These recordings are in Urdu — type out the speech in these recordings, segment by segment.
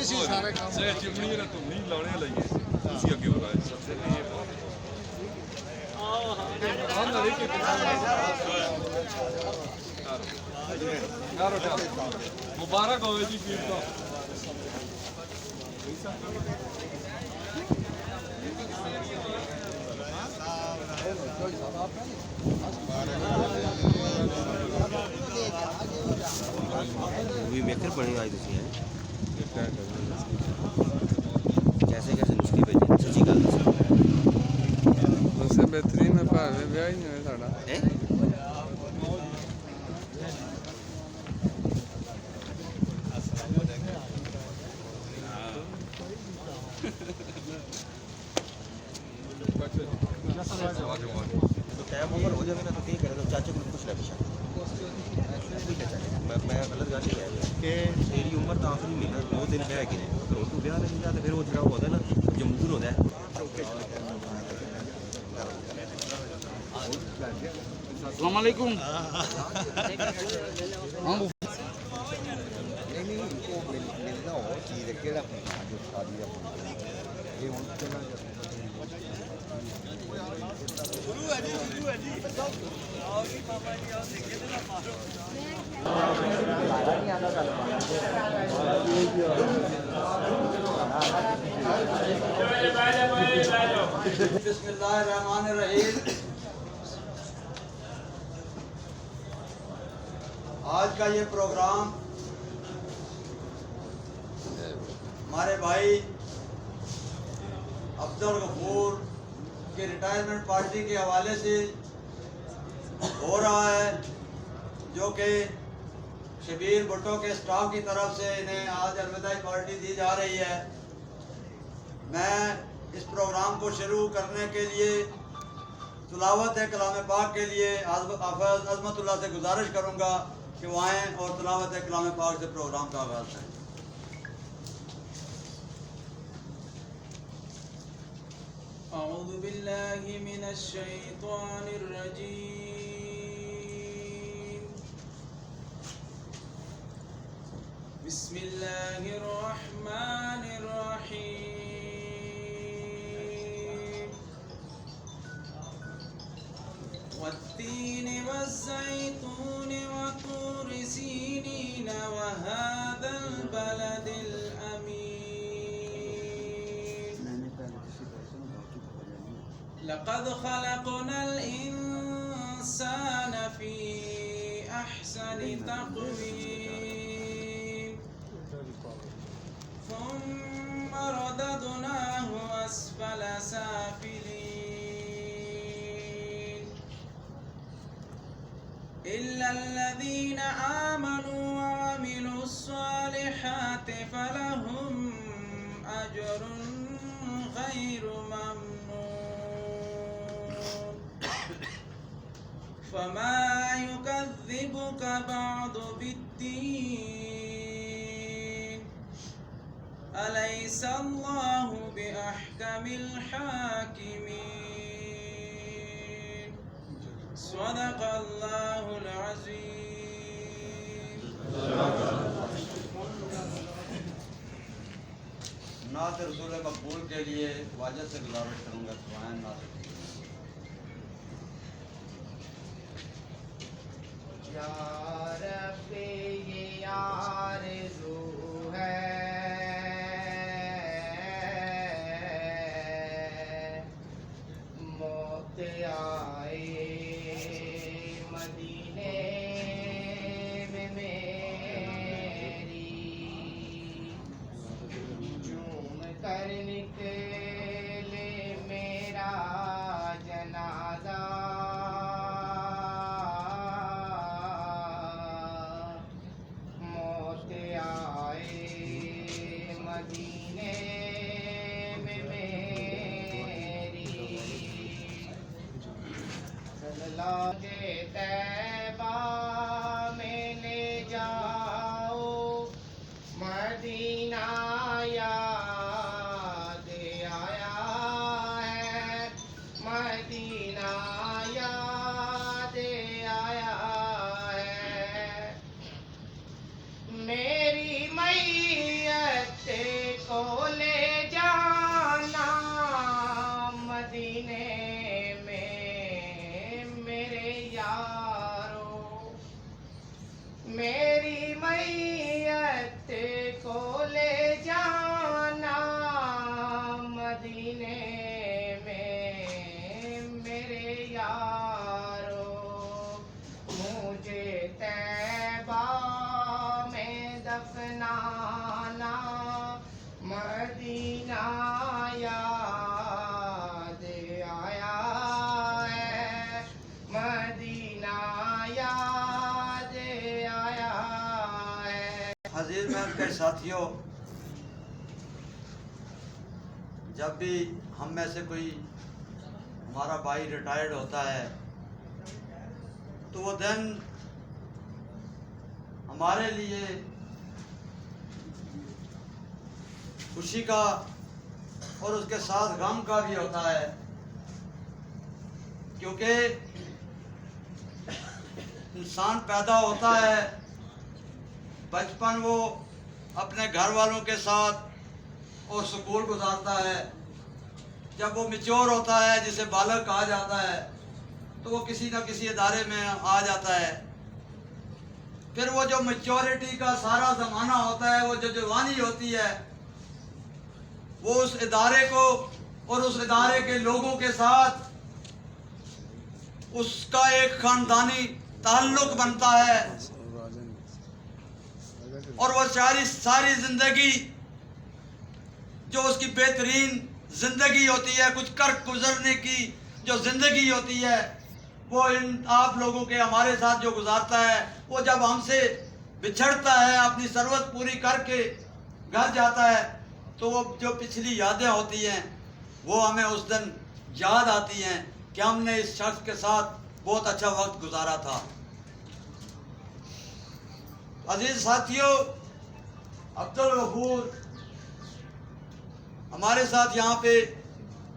سے چمنی نہ تو نہیں لانے لائیے اسی اگے ہو رہا ہے سب سے مبارک ہوئے جی پیر کا مووی میکر بنے آج تھی کیسے کیسے نسخے بھیجے سچی گل اس سے بہترین بھاوے بیاہ ہی نہیں ہوئے ساڑا ٹائم اوور ہو جائے نا تو کہیں کرے تو چاچے کو کچھ نہ پیچھا میں غلط گل نہیں ہے کہ تیری عمر تو آخری مہینہ 2 دن ہے کہ نہیں اگر تو بیاہ نہیں جاتا پھر وہ جڑا ہوتا ہے نا جمہور ہوتا ہے السلام علیکم بسم اللہ الرحمن الرحیم آج کا یہ پروگرام ہمارے بھائی عبدالغفور کے ریٹائرمنٹ پارٹی کے حوالے سے ہو رہا ہے جو کہ شبیر بھٹو کے سٹاف کی طرف سے انہیں آج الوداعی پارٹی دی جا رہی ہے۔ میں اس پروگرام کو شروع کرنے کے لیے تلاوت کلام پاک کے لیے حافظ عظمت اللہ سے گزارش کروں گا کہ وہ آئیں اور تلاوت کلام پاک سے پروگرام کا آغاز کریں۔ اعوذ باللہ من الشیطان الرجیم بسم اللہ الرحمن الرحیم والتین والزیتون وطور سینین وهذا البلد الامین لقد خلقنا الانسان فی احسن تقویم ثم رددناه اسفل سافلين إلا الذين آمنوا وعملوا الصالحات فلهم أجر غير ممنون فما يكذبك بعد بالدين أليس الله بأحكم الحاكمين صدق الله العظيم نعت رسول مقبول کے لیے واجد سے گزارش کروں گا سبحان نعت یا رب یہ آرزو ہے موت آئے مدینے میں میری جھوم کر نکلے میرا جنازہ حسنانا مدینہ یاد آیا ہے، مدینہ یاد آیا ہے۔ حضیر محفل کے ساتھیوں، جب بھی ہم میں سے کوئی ہمارا بھائی ریٹائرڈ ہوتا ہے تو وہ دن ہمارے لیے خوشی کا اور اس کے ساتھ غم کا بھی ہوتا ہے، کیونکہ انسان پیدا ہوتا ہے، بچپن وہ اپنے گھر والوں کے ساتھ اور سکول گزارتا ہے، جب وہ میچور ہوتا ہے جسے بالغ کہا جاتا ہے تو وہ کسی نہ کسی ادارے میں آ جاتا ہے، پھر وہ جو میچورٹی کا سارا زمانہ ہوتا ہے، وہ جو جوانی ہوتی ہے، وہ اس ادارے کو اور اس ادارے کے لوگوں کے ساتھ اس کا ایک خاندانی تعلق بنتا ہے، اور وہ ساری زندگی جو اس کی بہترین زندگی ہوتی ہے، کچھ کر گزرنے کی جو زندگی ہوتی ہے، وہ ان آپ لوگوں کے ہمارے ساتھ جو گزارتا ہے، وہ جب ہم سے بچھڑتا ہے، اپنی ثروت پوری کر کے گھر جاتا ہے، تو وہ جو پچھلی یادیں ہوتی ہیں وہ ہمیں اس دن یاد آتی ہیں کہ ہم نے اس شخص کے ساتھ بہت اچھا وقت گزارا تھا۔ عزیز ساتھیوں، عبدالغفور ہمارے ساتھ یہاں پہ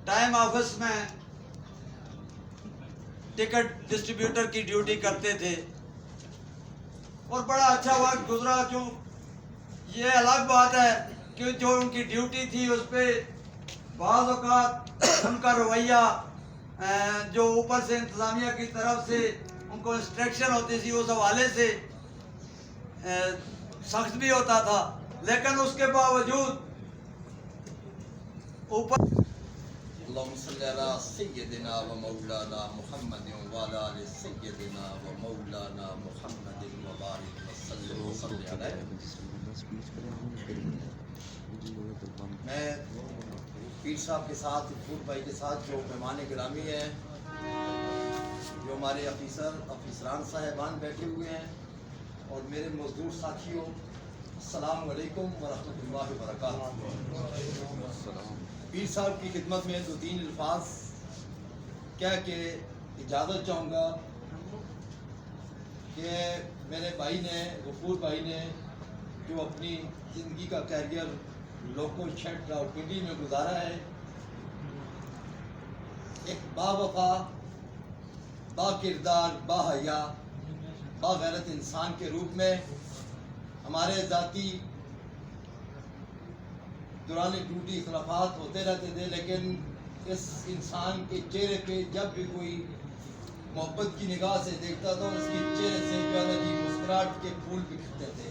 ٹائم آفس میں ٹکٹ ڈسٹریبیوٹر کی ڈیوٹی کرتے تھے اور بڑا اچھا وقت گزرا۔ جو یہ الگ بات ہے کہ جو ان کی ڈیوٹی تھی اس پہ بعض اوقات ان کا رویہ جو اوپر سے انتظامیہ کی طرف سے ان کو انسٹرکشن ہوتی تھی اس حوالے سے سخت بھی ہوتا تھا، لیکن اس کے باوجود اوپر اللهم صل على سيدنا ومولانا محمد وعلى آل سيدنا ومولانا محمد وبارك وسلم عليه۔ میں پیر صاحب کے ساتھ، غفور بھائی کے ساتھ جو مہمان گرامی ہیں، جو ہمارے افسران صاحبان بیٹھے ہوئے ہیں، اور میرے مزدور ساتھیوں، السلام علیکم ورحمۃ اللہ وبرکاتہ۔ پیر صاحب کی خدمت میں دو تین الفاظ کہہ کے اجازت چاہوں گا کہ میرے بھائی نے، غفور بھائی نے، جو اپنی زندگی کا کیریئر لوکو چھٹ راولپنڈی میں گزارا ہے، ایک با وفا، با کردار، با حیا، با غیرت انسان کے روپ میں ہمارے ذاتی دوران ڈیوٹی اختلافات ہوتے رہتے تھے، لیکن اس انسان کے چہرے پہ جب بھی کوئی محبت کی نگاہ سے دیکھتا تھا، اس کے چہرے سے پیارا جی مسکراہٹ کے پھول بکھرتے تھے۔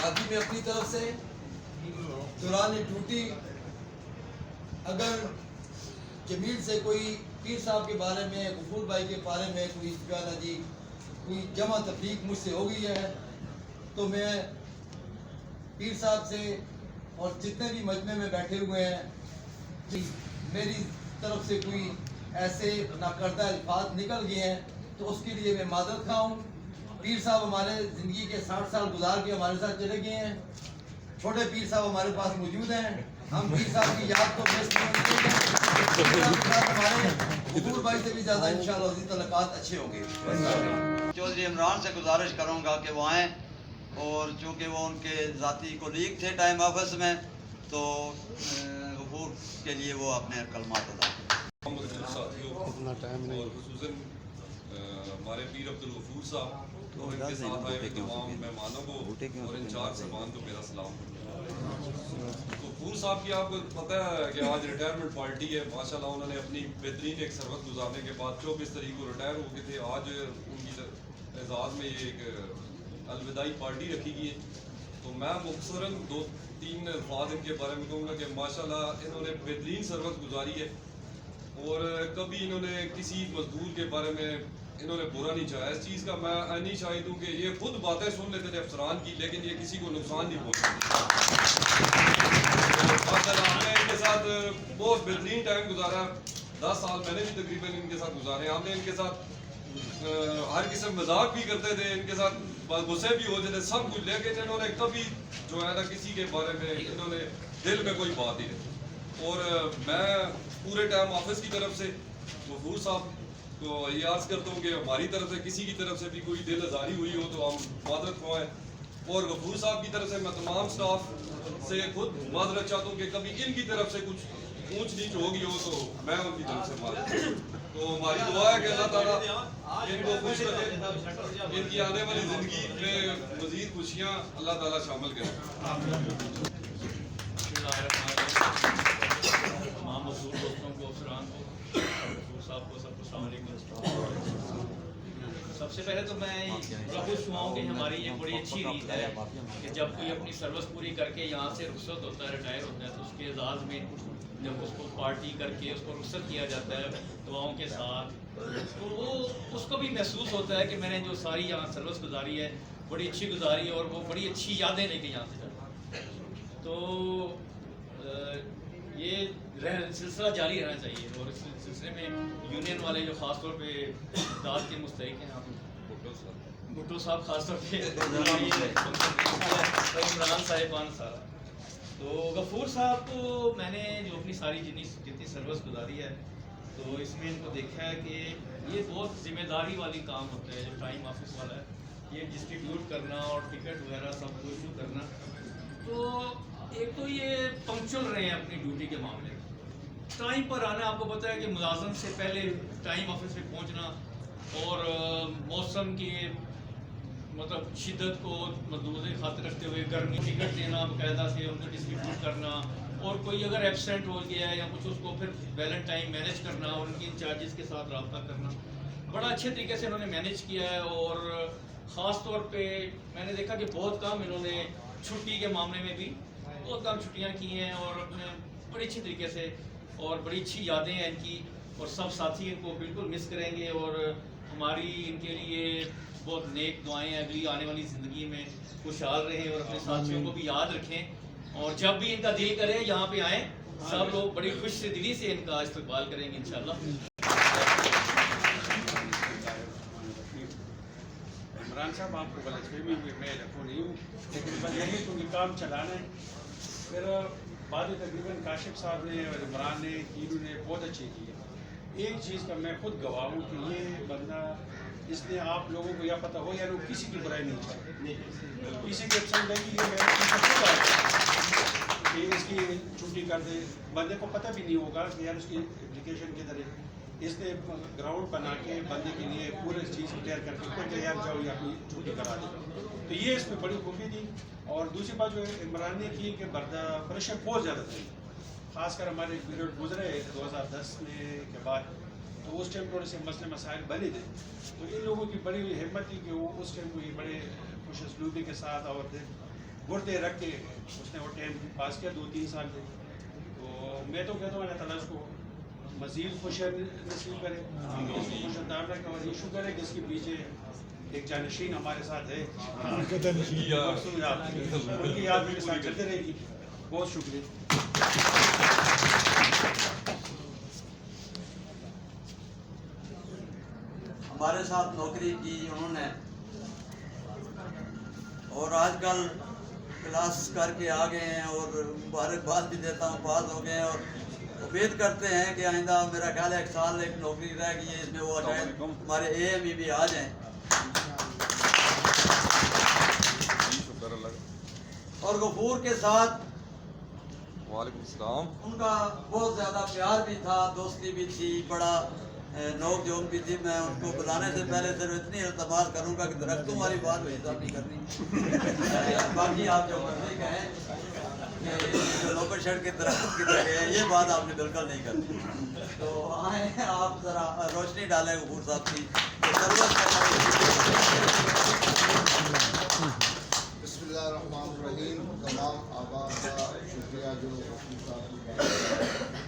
باقی میں اپنی طرف سے دوران ڈیوٹی اگر جمیل سے کوئی پیر صاحب کے بارے میں، غفور بھائی کے بارے میں کوئی پیارا جی کوئی جمع تفریق مجھ سے ہو گئی ہے، تو میں پیر صاحب سے اور جتنے بھی مجمع میں بیٹھے ہوئے ہیں، میری طرف سے کوئی ایسے ناکردہ الفاظ نکل گئے ہیں تو اس کے لیے میں معذرت خواہ ہوں۔ پیر صاحب ہمارے زندگی کے 60 سال گزار کے ہمارے ساتھ چلے گئے ہیں، چھوٹے پیر صاحب ہمارے پاس موجود ہیں، ہم پیر صاحب کی یاد کو بیس کریں گے، ہمارے غفور بھائی سے بھی زیادہ انشاءاللہ عزیز تعلقات اچھے ہوں گے۔ چودھری عمران سے گزارش کروں گا کہ وہ آئیں، اور چونکہ وہ ان کے ذاتی کولیگ تھے ٹائم آفس میں، تو غفور کے لیے وہ اپنے کلمات ادا کریں۔ ساتھیوں اور خصوصاً ہمارے پیر عبدالغفور صاحب اور ان کے ساتھ آئے تمام مہمانوں کو اور انچارج سامان کو میرا سلام۔ غفور صاحب کی آپ کو پتہ ہے کہ آج ریٹائرمنٹ پارٹی ہے، ماشاءاللہ انہوں نے اپنی بہترین ایک سروت گزارنے کے بعد 24 تاریخ کو ریٹائر ہو گئے تھے۔ آج ان کی اعزاز میں یہ ایک الوداعی پارٹی رکھی گئی ہے، تو میں مختصراً 2-3 الفاظ ان کے بارے میں کہوں گا کہ ماشاءاللہ انہوں نے بہترین سروت گزاری ہے، اور کبھی انہوں نے کسی مزدور کے بارے میں انہوں نے برا نہیں چاہا. اس چیز کا میں نہیں شاہد ہوں کہ یہ خود باتیں سن لیتے تھے افسران کی, لیکن یہ کسی کو نقصان نہیں پہنچاتے. ہم نے ان کے ساتھ بہت بہترین ٹائم گزارا. 10 سال میں نے بھی تقریباً ان کے ساتھ گزارے. ہم نے ان کے ساتھ ہر قسم مذاق بھی کرتے تھے, ان کے ساتھ غصے بھی ہوتے تھے, سب کچھ, لیکن انہوں نے کبھی جو ہے نا کسی کے بارے میں انہوں نے دل میں کوئی بات نہیں رکھی. اور میں پورے ٹائم آفس کی طرف سے غفور صاحب کو یہ عرض کرتا ہوں کہ ہماری طرف سے کسی کی طرف سے بھی کوئی دل آزاری ہوئی ہو تو ہم معذرت خواہ ہیں. اور غفور صاحب کی طرف سے میں تمام سٹاف سے خود معذرت چاہتا ہوں کہ کبھی ان کی طرف سے کچھ اونچ نیچ ہو گئی ہو تو میں ان کی طرف سے معذرت. تو ہماری دعا ہے کہ اللہ تعالیٰ ان کو خوش رکھے, ان کی آنے والی زندگی میں مزید خوشیاں اللہ تعالیٰ شامل کرے. تمام مزدور دوستوں کو, افسران کو, مزدور صاحب کو, سب کو السلام علیکم. سب سے پہلے تو میں بڑا خوش ہوا ہوں کہ ہماری ایک بڑی اچھی ریت ہے کہ جب کوئی اپنی سروس پوری کر کے یہاں سے رخصت ہوتا ہے, ریٹائر ہوتا ہے, تو اس کے اعزاز میں جب اس کو پارٹی کر کے اس کو رخصت کیا جاتا ہے دعاؤں کے ساتھ, تو وہ اس کو بھی محسوس ہوتا ہے کہ میں نے جو ساری یہاں سروس گزاری ہے بڑی اچھی گزاری ہے, اور وہ بڑی اچھی یادیں لے کے یہاں سے جاتا ہے. تو یہ سلسلہ جاری رہنا چاہیے. اور اس سلسلے میں یونین والے جو خاص طور پہ داد کے مستحق ہیں, آپ بھٹو صاحب خاص طور پہ, عمران صاحبان سارا, تو غفور صاحب کو میں نے جو اپنی ساری جتنی سروس گزاری ہے تو اس میں ان کو دیکھا ہے کہ یہ بہت ذمہ داری والی کام ہوتا ہے جو ٹائم آفس والا ہے, یہ ڈسٹریبیوٹ کرنا اور ٹکٹ وغیرہ سب کو ایشو کرنا. تو ایک تو یہ پنکچوئل رہے ہیں اپنی ڈیوٹی کے معاملے میں, ٹائم پر آنا. آپ کو پتہ ہے کہ ملازم سے پہلے ٹائم آفس میں پہنچنا, اور موسم کی مطلب شدت کو مدنظر خاطر رکھتے ہوئے گرمی ٹکٹ دینا, باقاعدہ سے ان کو ڈسٹریبیوٹ کرنا, اور کوئی اگر ایبسینٹ ہو گیا ہے یا کچھ اس کو پھر بیلنس ٹائم مینیج کرنا, اور ان کی انچارجز کے ساتھ رابطہ کرنا. بڑا اچھے طریقے سے انہوں نے مینیج کیا ہے. اور خاص طور پہ میں نے دیکھا کہ بہت کام انہوں نے چھٹی کے معاملے میں بھی بہت کام چھٹیاں کی ہیں, اور اپنے بڑی اچھی طریقے سے, اور بڑی اچھی یادیں ہیں ان کی, اور سب ساتھی ان کو بالکل مس کریں گے. اور ہماری ان کے لیے بہت نیک دعائیں ہیں, اگلی آنے والی زندگی میں خوشحال رہیں اور اپنے ساتھیوں کو بھی یاد رکھیں, اور جب بھی ان کا دل کرے یہاں پہ آئیں, سب لوگ بڑی خوش دلی سے ان کا استقبال کریں گے انشاءاللہ. عمران صاحب آپ کو غلط فہمی ہوئی, میں رکھوں نہیں ہوں, لیکن بس یہی کیونکہ کام چلانا ہے. پھر بعد تقریباً کاشف صاحب نے اور عمران نے تینوں نے بہت اچھی کی ہے. ایک چیز کا میں خود گواہ ہوں کہ یہ بندہ, اس نے آپ لوگوں کو یہ پتہ ہو یا لوگ کسی کی برائی نہیں چاہتے, کسی کی پسند ہے کہ یہ میرے خود آتا کہ اس کی چھٹی کر دے. بندے کو پتہ بھی نہیں ہوگا کہ یار اس کی اپلیکیشن کے ذریعے اس نے گراؤنڈ بنا کے بندے کے لیے پورے چیز کلیئر کر کے کوئی تیار جاؤ یا اپنی چھٹی کرا دے. تو یہ اس میں بڑی خوبی تھی. اور دوسری بات جو عمران نے کی کہ پریشر بہت زیادہ تھی, خاص کر ہمارے پیریڈ گزرے 2010 میں کے بعد, تو اس ٹائم تھوڑے سے مسئلے مسائل بنے تھے. تو ان لوگوں کی بڑی ہمت تھی کہ وہ اس ٹائم کو یہ بڑے خوش اسلوبی کے ساتھ اور گردے رکھ کے اس نے وہ ٹائم پاس کیا 2-3 سال میں. تو میں تو کہتا ہوں اللہ تعالیٰ اس کو مزید خوش نصیب کرے, اس کو خوش اندام رکھے, اور ایشو کرے کہ اس کے پیچھے ایک جانشین ہمارے ساتھ ہے, ان کی یاد میرے ساتھ چلتے رہے گی. بہت شکریہ. ہمارے ساتھ نوکری کی انہوں نے, اور آج کل کلاس کر کے آ گئے ہیں, اور مبارکباد بھی دیتا ہوں, پاس ہو گئے ہیں, اور امید کرتے ہیں کہ آئندہ میرا خیال ہے 1 سال ایک نوکری رہ گئی ہے, اس میں وہ شاید ہمارے AME بھی آ جائیں. اور غفور کے ساتھ وعلیکم السلام, ان کا بہت زیادہ پیار بھی تھا, دوستی بھی تھی, بڑا نوک جھوک بھی تھی. میں ان کو بلانے سے پہلے صرف اتنی التماس کروں گا کہ درختوں والی بات ہوئی صاحب نہیں کرنی, باقی آپ جو مرضی کہیں کہ لوکل شیڈ کے درخت کی طرح ہے, یہ بات آپ نے بالکل نہیں کرنی. تو آئیں آپ ذرا روشنی ڈالیں غفور صاحب کی. بسم اللہ الرحمن الرحیم. تمام آباد کا شکریہ جو غفور صاحب کی بات,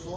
100